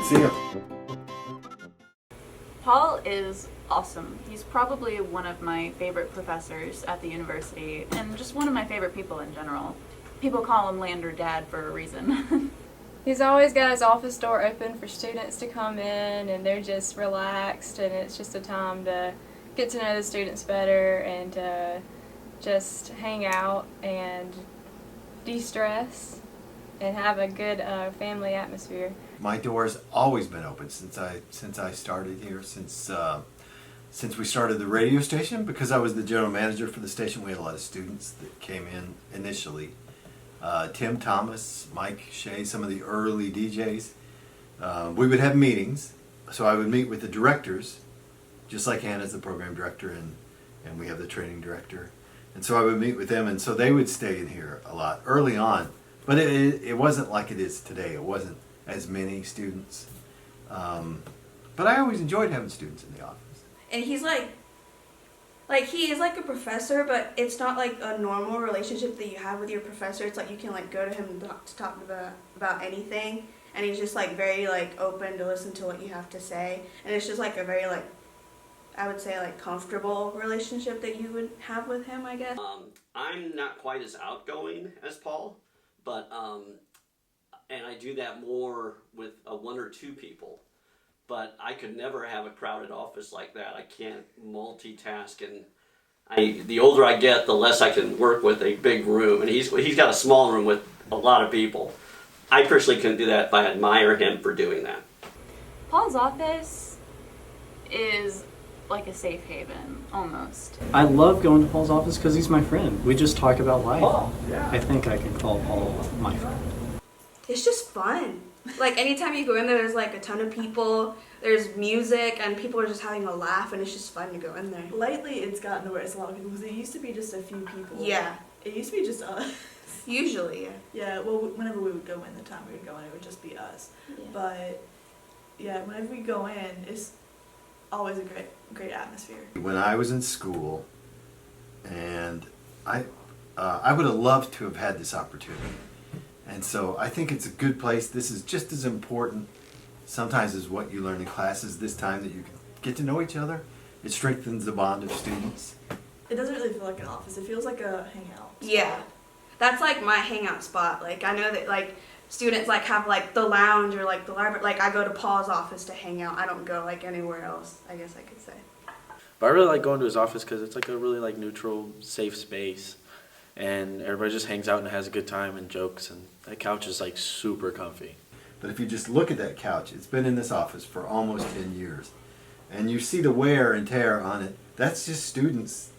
See ya. Paul is awesome. He's probably one of my favorite professors at the university and just one of my favorite people in general. People call him Lander Dad for a reason. He's always got his office door open for students to come in, and they're just relaxed, and it's just a time to get to know the students better and just hang out and de-stress and have a good family atmosphere. My door's always been open since I started here, since we started the radio station, because I was the general manager for the station. We had a lot of students that came in initially. Tim Thomas, Mike Shea, some of the early DJs. We would have meetings, so I would meet with the directors, just like Hannah's the program director and we have the training director. And so I would meet with them, and so they would stay in here a lot early on. But it wasn't like it is today. It wasn't as many students. But I always enjoyed having students in the office. And he's like he is like a professor, but it's not like a normal relationship that you have with your professor. It's like you can like go to him to talk about anything, and he's just like very like open to listen to what you have to say. And it's just like a very like, I would say like comfortable relationship that you would have with him, I guess. I'm not quite as outgoing as Paul, but and I do that more with one or two people. But I could never have a crowded office like that. I can't multitask, and the older I get, the less I can work with a big room. And he's got a small room with a lot of people. I personally couldn't do that, but I admire him for doing that. Paul's office is like a safe haven, almost. I love going to Paul's office because he's my friend. We just talk about life. Paul, yeah. I think I can call Paul my friend. It's just fun. Like anytime you go in there, there's like a ton of people, there's music, and people are just having a laugh, and it's just fun to go in there. Lately, it's gotten to where it's a lot of people, because it used to be just a few people. Yeah. It used to be just us. Usually, yeah. Yeah, well, whenever we would go in, the time we would go in, it would just be us. Yeah. But, yeah, whenever we go in, it's always a great atmosphere. When I was in school, and I would have loved to have had this opportunity. And so I think it's a good place. This is just as important sometimes as what you learn in classes this time, that you can get to know each other. It strengthens the bond of students. It doesn't really feel like an office. It feels like a hangout spot. Yeah. That's like my hangout spot. Like I know that like students like have like the lounge or like the library. Like I go to Paul's office to hang out. I don't go like anywhere else, I guess I could say. But I really like going to his office because it's like a really like neutral, safe space. And everybody just hangs out and has a good time and jokes, and that couch is like super comfy. But if you just look at that couch, it's been in this office for almost 10 years. And you see the wear and tear on it. That's just students,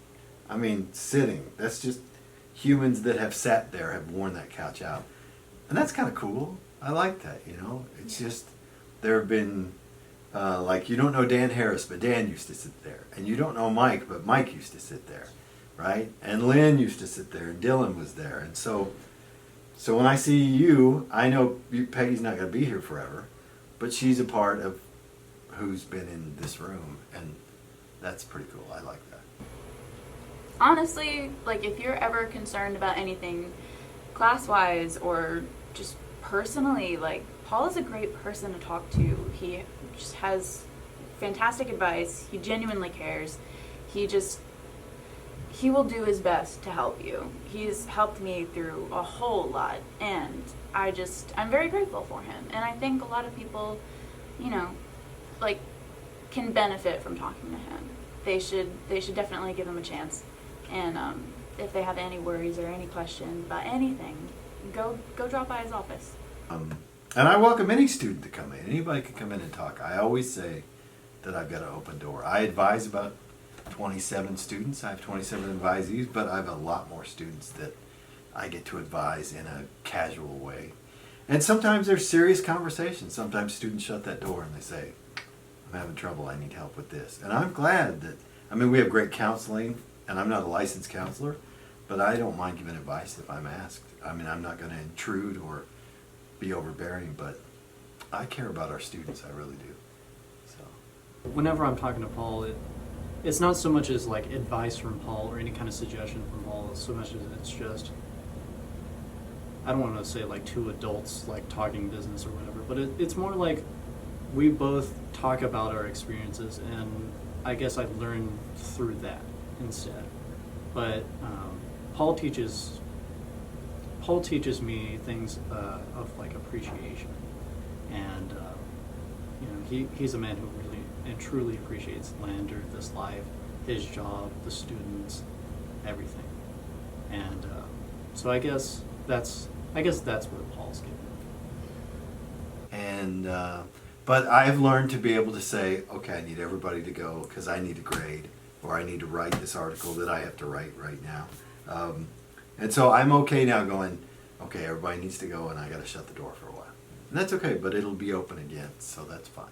sitting. That's just humans that have sat there, have worn that couch out. And that's kind of cool. I like that, It's just, there have been, you don't know Dan Harris, but Dan used to sit there. And you don't know Mike, but Mike used to sit there. Right? And Lynn used to sit there, and Dylan was there. And so when I see you, I know Peggy's not going to be here forever, but she's a part of who's been in this room, and that's pretty cool. I like that. Honestly, if you're ever concerned about anything class-wise or just personally, Paul is a great person to talk to. He just has fantastic advice. He genuinely cares. He will do his best to help you. He's helped me through a whole lot, and I'm very grateful for him. And I think a lot of people, can benefit from talking to him. They should definitely give him a chance. And if they have any worries or any questions about anything, go drop by his office. And I welcome any student to come in. Anybody can come in and talk. I always say that I've got an open door. I advise about 27 students. I have 27 advisees, but I have a lot more students that I get to advise in a casual way. And sometimes there's serious conversations. Sometimes students shut that door and they say, I'm having trouble, I need help with this. And I'm glad that, we have great counseling, and I'm not a licensed counselor, but I don't mind giving advice if I'm asked. I'm not going to intrude or be overbearing, but I care about our students, I really do. So, whenever I'm talking to Paul, it's not so much as advice from Paul or any kind of suggestion from Paul, so much as it's just, I don't want to say two adults talking business or whatever, but it's more like we both talk about our experiences, and I guess I've learned through that instead. But Paul teaches me things of like appreciation, and he's a man who really and truly appreciates Lander, this life, his job, the students, everything. And so I guess that's what Paul's getting. And but I've learned to be able to say, okay, I need everybody to go because I need a grade, or I need to write this article that I have to write right now. And so I'm okay now going, okay, everybody needs to go, and I got to shut the door for a while. And that's okay, but it'll be open again, so that's fine.